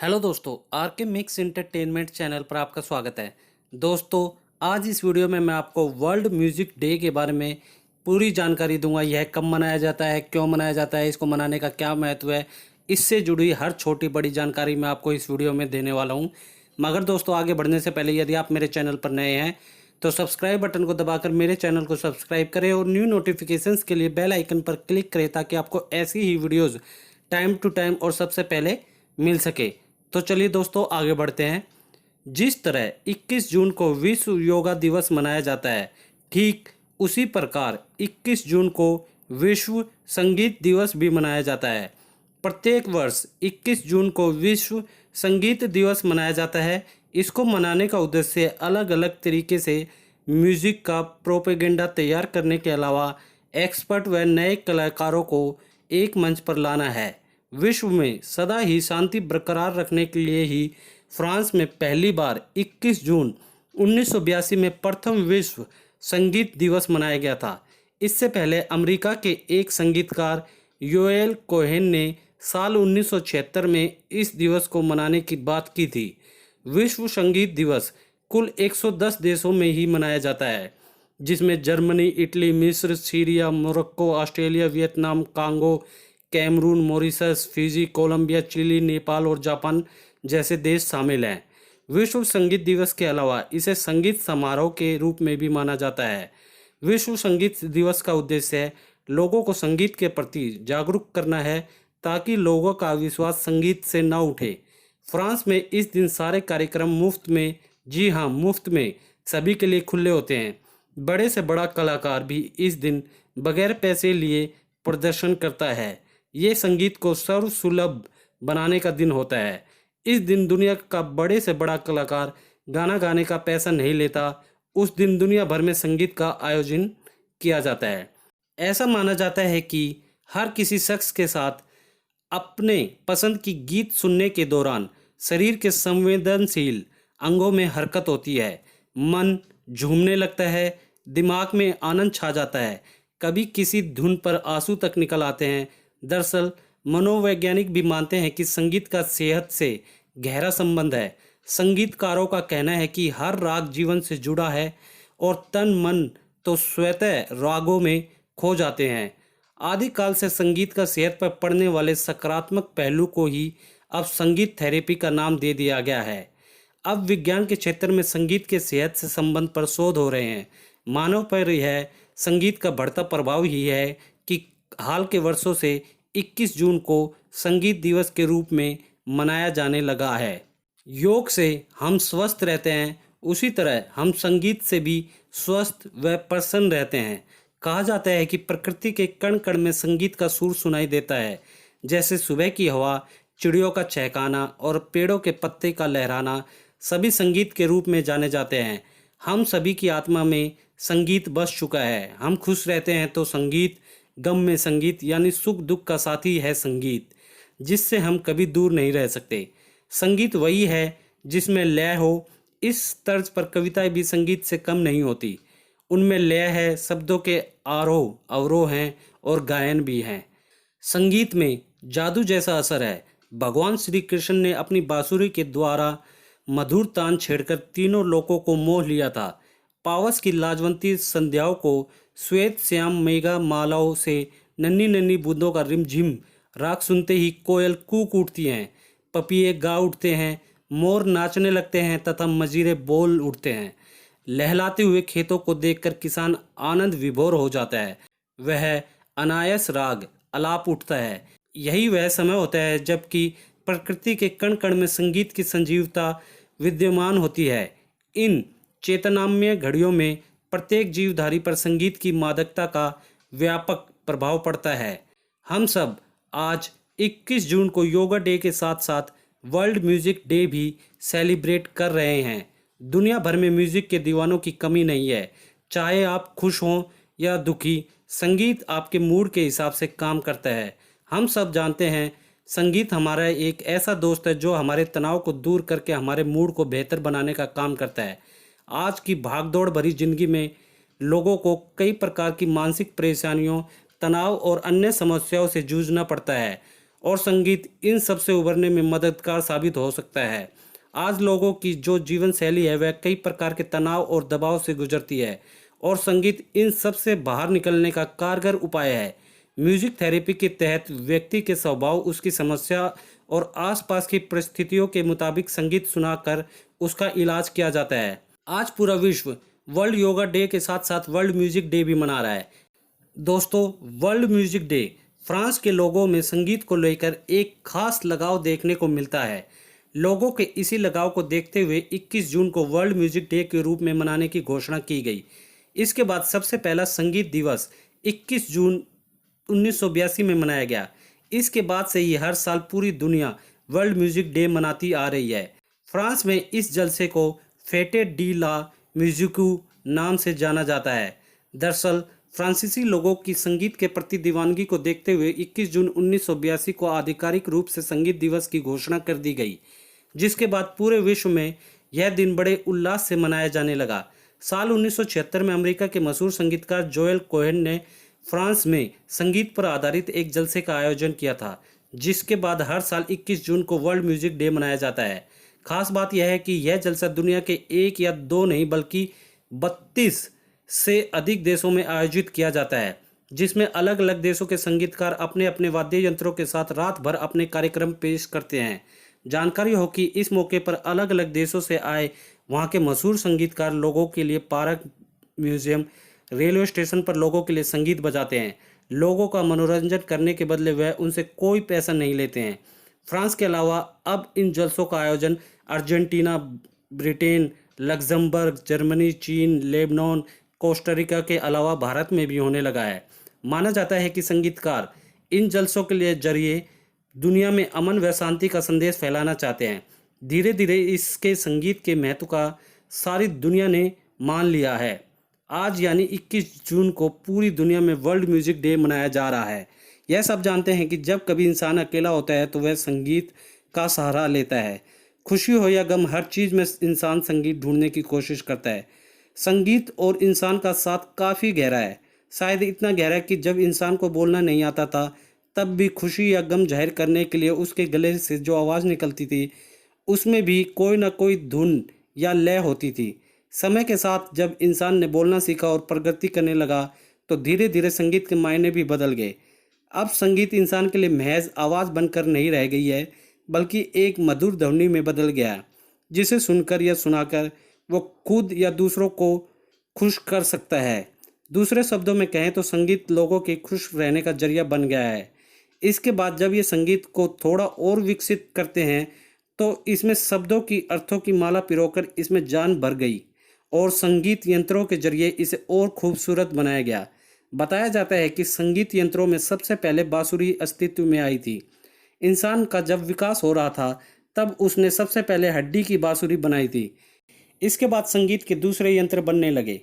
Hello दोस्तों, are के mix entertainment channel पर आपका स्वागत है। दोस्तों, आज इस वीडियो में मैं आपको वर्ल्ड म्यूजिक डे के बारे में पूरी जानकारी दूंगा। यह कब मनाया जाता है, क्यों मनाया जाता है, इसको मनाने का क्या महत्व है, इससे जुड़ी हर छोटी बड़ी जानकारी मैं आपको इस वीडियो में देने वाला हूं। मगर दोस्तों, आगे बढ़ने से पहले यदि आप मेरे चैनल पर नए हैं तो सब्सक्राइब बटन को दबाकर मेरे चैनल को सब्सक्राइब करें और न्यू नोटिफिकेशंस के लिए बेल आइकन पर क्लिक करें ताकि आपको ऐसी ही वीडियोज़ टाइम टू टाइम और सबसे पहले मिल सके। तो चलिए दोस्तों, आगे बढ़ते हैं। जिस तरह 21 जून को विश्व योगा दिवस मनाया जाता है, ठीक उसी प्रकार 21 जून को विश्व संगीत दिवस भी मनाया जाता है। प्रत्येक वर्ष 21 जून को विश्व संगीत दिवस मनाया जाता है। इसको मनाने का उद्देश्य अलग अलग तरीके से म्यूजिक का प्रोपेगेंडा तैयार करने के अलावा एक्सपर्ट व नए कलाकारों को एक मंच पर लाना है। विश्व में सदा ही शांति बरकरार रखने के लिए ही फ्रांस में पहली बार 21 जून 1982 में प्रथम विश्व संगीत दिवस मनाया गया था। इससे पहले अमेरिका के एक संगीतकार योएल कोहेन ने साल 1976 में इस दिवस को मनाने की बात की थी। विश्व संगीत दिवस कुल 110 देशों में ही मनाया जाता है, जिसमें जर्मनी, इटली, मिस्र, Syria, Morocco, Australia, Vietnam, Congo, Cameroon, Mauritius, Fiji, Colombia, Chile, Nepal और जापान जैसे देश शामिल हैं। विश्व संगीत दिवस के अलावा इसे संगीत समारोह के रूप में भी माना जाता है। विश्व संगीत दिवस का उद्देश्य लोगों को संगीत के प्रति जागरूक करना है ताकि लोगों का विश्वास संगीत से न उठे। फ्रांस में इस दिन सारे कार्यक्रम मुफ्त में, जी हाँ मुफ्त में, सभी के लिए खुले होते हैं। बड़े से बड़ा कलाकार भी इस दिन बगैर पैसे लिए प्रदर्शन करता है। ये संगीत को सर्वसुलभ बनाने का दिन होता है। इस दिन दुनिया का बड़े से बड़ा कलाकार गाना गाने का पैसा नहीं लेता। उस दिन दुनिया भर में संगीत का आयोजन किया जाता है। ऐसा माना जाता है कि हर किसी शख्स के साथ अपने पसंद की गीत सुनने के दौरान शरीर के संवेदनशील अंगों में हरकत होती है, मन झूमने लगता है, दिमाग में आनंद छा जाता है, कभी किसी धुन पर आंसू तक निकल आते हैं। दरअसल मनोवैज्ञानिक भी मानते हैं कि संगीत का सेहत से गहरा संबंध है। संगीतकारों का कहना है कि हर राग जीवन से जुड़ा है और तन मन तो स्वतः रागों में खो जाते हैं। आदिकाल से संगीत का सेहत पर पड़ने वाले सकारात्मक पहलू को ही अब संगीत थेरेपी का नाम दे दिया गया है। अब विज्ञान के क्षेत्र में संगीत के सेहत से संबंध पर शोध हो रहे हैं। मानव पर यह संगीत का बढ़ता प्रभाव ही है कि हाल के वर्षों से 21 जून को संगीत दिवस के रूप में मनाया जाने लगा है। योग से हम स्वस्थ रहते हैं, उसी तरह हम संगीत से भी स्वस्थ व प्रसन्न रहते हैं। कहा जाता है कि प्रकृति के कण कण में संगीत का सुर सुनाई देता है, जैसे सुबह की हवा, चिड़ियों का चहकाना और पेड़ों के पत्ते का लहराना सभी संगीत के रूप में जाने जाते हैं। हम सभी की आत्मा में संगीत बस चुका है। हम खुश रहते हैं तो संगीत, गम में संगीत, यानी सुख दुख का साथी है संगीत, जिससे हम कभी दूर नहीं रह सकते। संगीत वही है जिसमें लय हो। इस तर्ज पर कविताएं भी संगीत से कम नहीं होती। उनमें लय है, शब्दों के आरोह अवरोह हैं और गायन भी हैं। संगीत में जादू जैसा असर है। भगवान श्री कृष्ण ने अपनी बांसुरी के द्वारा मधुर तान छेड़कर तीनों लोकों को मोह लिया था। पावस की लाजवंती संध्याओं को श्वेत श्याम मेघा मालाओं से नन्ही नन्ही बूंदों का रिमझिम राग सुनते ही कोयल कूक उठती हैं, पपीहे गा उठते हैं, मोर नाचने लगते हैं तथा मजीरे बोल उठते हैं। लहलाते हुए खेतों को देखकर किसान आनंद विभोर हो जाता है। वह अनायास राग अलाप उठता है। यही वह समय होता है जबकि प्रकृति के कण कण में संगीत की संजीवता विद्यमान होती है। इन चेतनामय घड़ियों में प्रत्येक जीवधारी पर संगीत की मादकता का व्यापक प्रभाव पड़ता है। हम सब आज 21 जून को योगा डे के साथ साथ वर्ल्ड म्यूजिक डे भी सेलिब्रेट कर रहे हैं। दुनिया भर में म्यूजिक के दीवानों की कमी नहीं है। चाहे आप खुश हों या दुखी, संगीत आपके मूड के हिसाब से काम करता है। हम सब जानते हैं संगीत हमारा एक ऐसा दोस्त है जो हमारे तनाव को दूर करके हमारे मूड को बेहतर बनाने का काम करता है। आज की भागदौड़ भरी जिंदगी में लोगों को कई प्रकार की मानसिक परेशानियों, तनाव और अन्य समस्याओं से जूझना पड़ता है और संगीत इन सब से उभरने में मददगार साबित हो सकता है। आज लोगों की जो जीवन शैली है वह कई प्रकार के तनाव और दबाव से गुजरती है और संगीत इन सब से बाहर निकलने का कारगर उपाय है। म्यूजिक थेरेपी के तहत व्यक्ति के स्वभाव, उसकी समस्या और आसपास की परिस्थितियों के मुताबिक संगीत सुनाकर उसका इलाज किया जाता है। आज पूरा विश्व वर्ल्ड योगा डे के साथ साथ वर्ल्ड म्यूजिक डे भी मना रहा है। दोस्तों, वर्ल्ड म्यूजिक डे फ्रांस के लोगों में संगीत को लेकर एक खास लगाव देखने को मिलता है। लोगों के इसी लगाव को देखते हुए 21 जून को वर्ल्ड म्यूजिक डे के रूप में मनाने की घोषणा की गई। इसके बाद सबसे पहला संगीत दिवस 21 जून 1982 में मनाया गया। इसके बाद से ही हर साल पूरी दुनिया वर्ल्ड म्यूजिक डे मनाती आ रही है। फ्रांस में इस जलसे को फेटे डी ला म्यूजिकू नाम से जाना जाता है। दरअसल फ्रांसीसी लोगों की संगीत के प्रति दीवानगी को देखते हुए 21 जून 1982 को आधिकारिक रूप से संगीत दिवस की घोषणा कर दी गई, जिसके बाद पूरे विश्व में यह दिन बड़े उल्लास से मनाया जाने लगा। साल 1976 में अमेरिका के मशहूर संगीतकार जोएल कोहेन ने फ्रांस में संगीत पर आधारित एक जलसे का आयोजन किया था, जिसके बाद हर साल 21 जून को वर्ल्ड म्यूजिक डे मनाया जाता है। खास बात यह है कि यह जलसा दुनिया के एक या दो नहीं बल्कि 32 से अधिक देशों में आयोजित किया जाता है, जिसमें अलग अलग देशों के संगीतकार अपने अपने वाद्य यंत्रों के साथ रात भर अपने कार्यक्रम पेश करते हैं। जानकारी हो कि इस मौके पर अलग अलग देशों से आए वहां के मशहूर संगीतकार लोगों के लिए पार्क, म्यूजियम, रेलवे स्टेशन पर लोगों के लिए संगीत बजाते हैं। लोगों का मनोरंजन करने के बदले वह उनसे कोई पैसा नहीं लेते हैं। फ्रांस के अलावा अब इन जलसों का आयोजन अर्जेंटीना, ब्रिटेन, लग्जमबर्ग, जर्मनी, चीन, लेबनान, कोस्टारिका के अलावा भारत में भी होने लगा है। माना जाता है कि संगीतकार इन जलसों के लिए जरिए दुनिया में अमन व शांति का संदेश फैलाना चाहते हैं। धीरे धीरे इसके संगीत के महत्व का सारी दुनिया ने मान लिया है। आज यानी 21 जून को पूरी दुनिया में वर्ल्ड म्यूजिक डे मनाया जा रहा है। यह सब जानते हैं कि जब कभी इंसान अकेला होता है तो वह संगीत का सहारा लेता है। खुशी हो या गम, हर चीज़ में इंसान संगीत ढूंढने की कोशिश करता है। संगीत और इंसान का साथ काफ़ी गहरा है, शायद इतना गहरा कि जब इंसान को बोलना नहीं आता था तब भी खुशी या गम जाहिर करने के लिए उसके गले से जो आवाज़ निकलती थी उसमें भी कोई ना कोई धुन या लय होती थी। समय के साथ जब इंसान ने बोलना सीखा और प्रगति करने लगा तो धीरे धीरे संगीत के मायने भी बदल गए। अब संगीत इंसान के लिए महज आवाज़ बनकर नहीं रह गई है बल्कि एक मधुर ध्वनि में बदल गया है, जिसे सुनकर या सुनाकर वो खुद या दूसरों को खुश कर सकता है। दूसरे शब्दों में कहें तो संगीत लोगों के खुश रहने का जरिया बन गया है। इसके बाद जब ये संगीत को थोड़ा और विकसित करते हैं तो इसमें शब्दों की अर्थों की माला पिरोकर इसमें जान भर गई और संगीत यंत्रों के जरिए इसे और खूबसूरत बनाया गया। बताया जाता है कि संगीत यंत्रों में सबसे पहले बांसुरी अस्तित्व में आई थी। इंसान का जब विकास हो रहा था तब उसने सबसे पहले हड्डी की बांसुरी बनाई थी। इसके बाद संगीत के दूसरे यंत्र बनने लगे।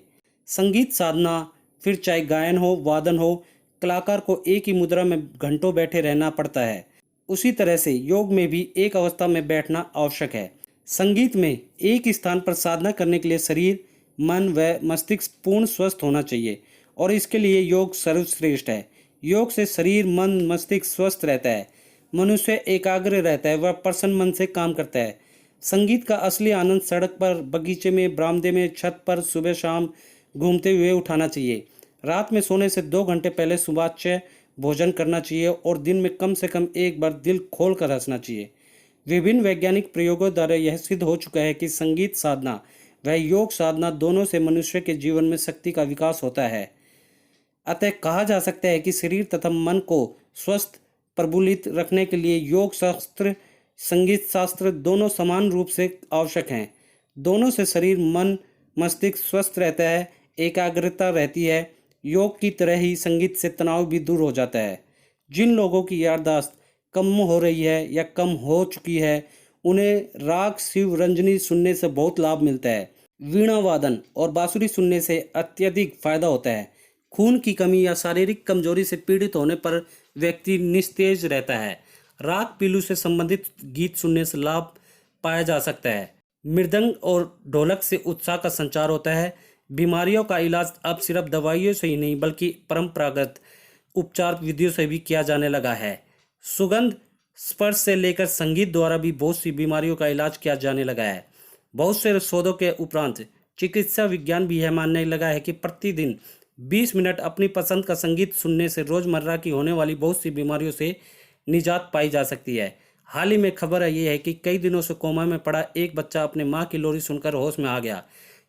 संगीत साधना, फिर चाहे गायन हो, वादन हो, कलाकार को एक ही मुद्रा में घंटों बैठे रहना पड़ता है। उसी तरह से योग में भी एक अवस्था में बैठना आवश्यक है। संगीत में एक स्थान पर साधना करने के लिए शरीर, मन व मस्तिष्क पूर्ण स्वस्थ होना चाहिए और इसके लिए योग सर्वश्रेष्ठ है। योग से शरीर, मन, मस्तिष्क स्वस्थ रहता है, मनुष्य एकाग्र रहता है, वह प्रसन्न मन से काम करता है। संगीत का असली आनंद सड़क पर, बगीचे में, बरामदे में, छत पर सुबह शाम घूमते हुए उठाना चाहिए। रात में सोने से 2 घंटे पहले सुबाच्य भोजन करना चाहिए और दिन में कम से कम एक बार दिल खोल कर हंसना चाहिए। विभिन्न वैज्ञानिक प्रयोगों द्वारा यह सिद्ध हो चुका है कि संगीत साधना व योग साधना दोनों से मनुष्य के जीवन में शक्ति का विकास होता है। अतः कहा जा सकता है कि शरीर तथा मन को स्वस्थ प्रफुल्लित रखने के लिए योग शास्त्र, संगीत शास्त्र दोनों समान रूप से आवश्यक हैं। दोनों से शरीर, मन, मस्तिष्क स्वस्थ रहता है, एकाग्रता रहती है। योग की तरह ही संगीत से तनाव भी दूर हो जाता है। जिन लोगों की याददाश्त कम हो रही है या कम हो चुकी है उन्हें राग शिव रंजनी सुनने से बहुत लाभ मिलता है। वीणा वादन और बांसुरी सुनने से अत्यधिक फायदा होता है। खून की कमी या शारीरिक कमजोरी से पीड़ित होने पर व्यक्ति निस्तेज रहता है। राग पीलू से संबंधित गीत सुनने से लाभ पाया जा सकता है। मृदंग और ढोलक से उत्साह का संचार होता है। बीमारियों का इलाज अब सिर्फ दवाइयों से ही नहीं बल्कि परंपरागत उपचार विधियों से भी किया जाने लगा है। सुगंध स्पर्श से लेकर संगीत द्वारा भी बहुत सी बीमारियों का इलाज किया जाने लगा है। बहुत से शोधों के उपरांत चिकित्सा विज्ञान भी यह मानने लगा है कि प्रतिदिन 20 मिनट अपनी पसंद का संगीत सुनने से रोजमर्रा की होने वाली बहुत सी बीमारियों से निजात पाई जा सकती है। हाल ही में खबर है ये है कि कई दिनों से कोमा में पड़ा एक बच्चा अपने मां की लोरी सुनकर होश में आ गया।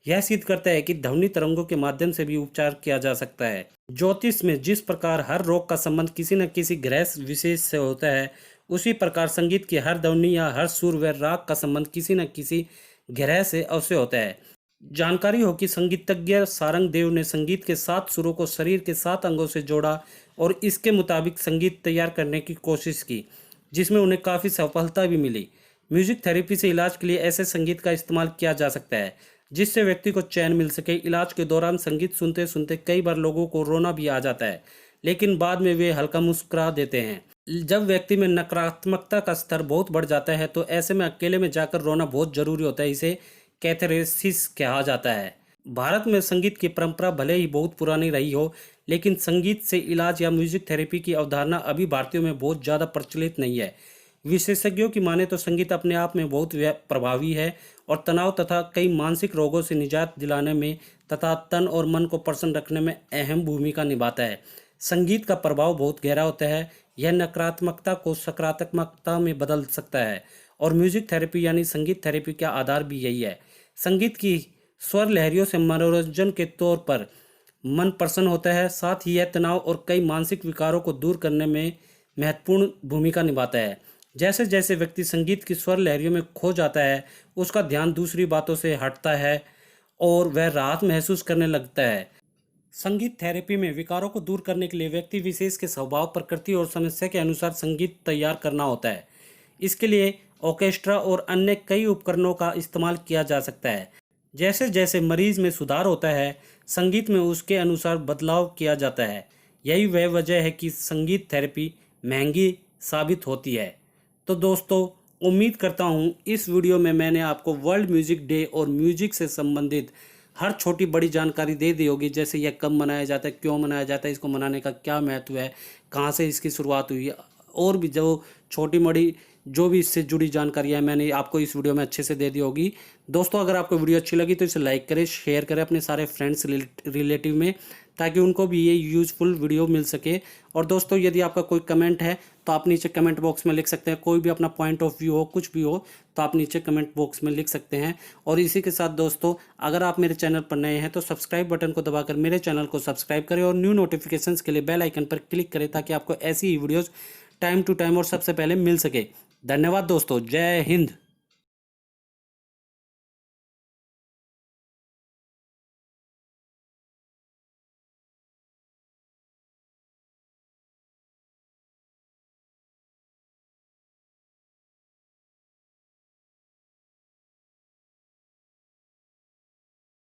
यह सिद्ध करता है कि ध्वनि तरंगों के माध्यम से भी उपचार किया जा सकता है। ज्योतिष में जिस प्रकार हर रोग का संबंध किसी न किसी ग्रह विशेष से होता है, उसी प्रकार संगीत की हर ध्वनि या हर सुर व राग का संबंध किसी न किसी ग्रह से अवश्य होता है। जानकारी हो कि संगीतज्ञ सारंग देव ने संगीत के 7 सुरों को शरीर के 7 अंगों से जोड़ा और इसके मुताबिक संगीत तैयार करने की कोशिश की, जिसमें उन्हें काफ़ी सफलता भी मिली। म्यूजिक थेरेपी से इलाज के लिए ऐसे संगीत का इस्तेमाल किया जा सकता है जिससे व्यक्ति को चैन मिल सके। इलाज के दौरान संगीत सुनते सुनते कई बार लोगों को रोना भी आ जाता है, लेकिन बाद में वे हल्का मुस्कुरा देते हैं। जब व्यक्ति में नकारात्मकता का स्तर बहुत बढ़ जाता है तो ऐसे में अकेले में जाकर रोना बहुत जरूरी होता है। इसे कैथारसिस कहा जाता है। भारत में संगीत की परंपरा भले ही बहुत पुरानी रही हो, लेकिन संगीत से इलाज या म्यूजिक थेरेपी की अवधारणा अभी भारतीयों में बहुत ज़्यादा प्रचलित नहीं है। विशेषज्ञों की माने तो संगीत अपने आप में बहुत प्रभावी है और तनाव तथा कई मानसिक रोगों से निजात दिलाने में तथा तन और मन को प्रसन्न रखने में अहम भूमिका निभाता है। संगीत का प्रभाव बहुत गहरा होता है। यह नकारात्मकता को सकारात्मकता में बदल सकता है और म्यूजिक थेरेपी यानी संगीत थेरेपी का आधार भी यही है। संगीत की स्वर लहरियों से मनोरंजन के तौर पर मन प्रसन्न होता है, साथ ही यह तनाव और कई मानसिक विकारों को दूर करने में महत्वपूर्ण भूमिका निभाता है। जैसे जैसे व्यक्ति संगीत की स्वर लहरियों में खो जाता है, उसका ध्यान दूसरी बातों से हटता है और वह राहत महसूस करने लगता है। संगीत थेरेपी में विकारों को दूर करने के लिए व्यक्ति विशेष के स्वभाव, प्रकृति और समस्या के अनुसार संगीत तैयार करना होता है। इसके लिए ऑर्केस्ट्रा और अन्य कई उपकरणों का इस्तेमाल किया जा सकता है। जैसे जैसे मरीज में सुधार होता है, संगीत में उसके अनुसार बदलाव किया जाता है। यही वह वजह है कि संगीत थेरेपी महंगी साबित होती है। तो दोस्तों, उम्मीद करता हूँ इस वीडियो में मैंने आपको वर्ल्ड म्यूजिक डे और म्यूजिक से संबंधित हर छोटी बड़ी जानकारी दे दी होगी। जैसे यह कब मनाया जाता है, क्यों मनाया जाता है, इसको मनाने का क्या महत्व है, कहाँ से इसकी शुरुआत हुई है, और भी जो छोटी बड़ी जो भी इससे जुड़ी जानकारी है मैंने आपको इस वीडियो में अच्छे से दे दी होगी। दोस्तों, अगर आपको वीडियो अच्छी लगी तो इसे लाइक करें, शेयर करें अपने सारे फ्रेंड्स रिलेटिव में, ताकि उनको भी ये यूज़फुल वीडियो मिल सके। और दोस्तों, यदि आपका कोई कमेंट है तो आप नीचे कमेंट बॉक्स में लिख सकते हैं। कोई भी अपना पॉइंट ऑफ व्यू हो, कुछ भी हो, तो आप नीचे कमेंट बॉक्स में लिख सकते हैं। और इसी के साथ दोस्तों, अगर आप मेरे चैनल पर नए हैं तो सब्सक्राइब बटन को दबाकर मेरे चैनल को सब्सक्राइब करें और न्यू नोटिफिकेशंस के लिए बेल आइकन पर क्लिक करें, ताकि आपको ऐसी ही वीडियोज़ टाइम टू टाइम और सबसे पहले मिल सके। धन्यवाद दोस्तों, जय हिंद।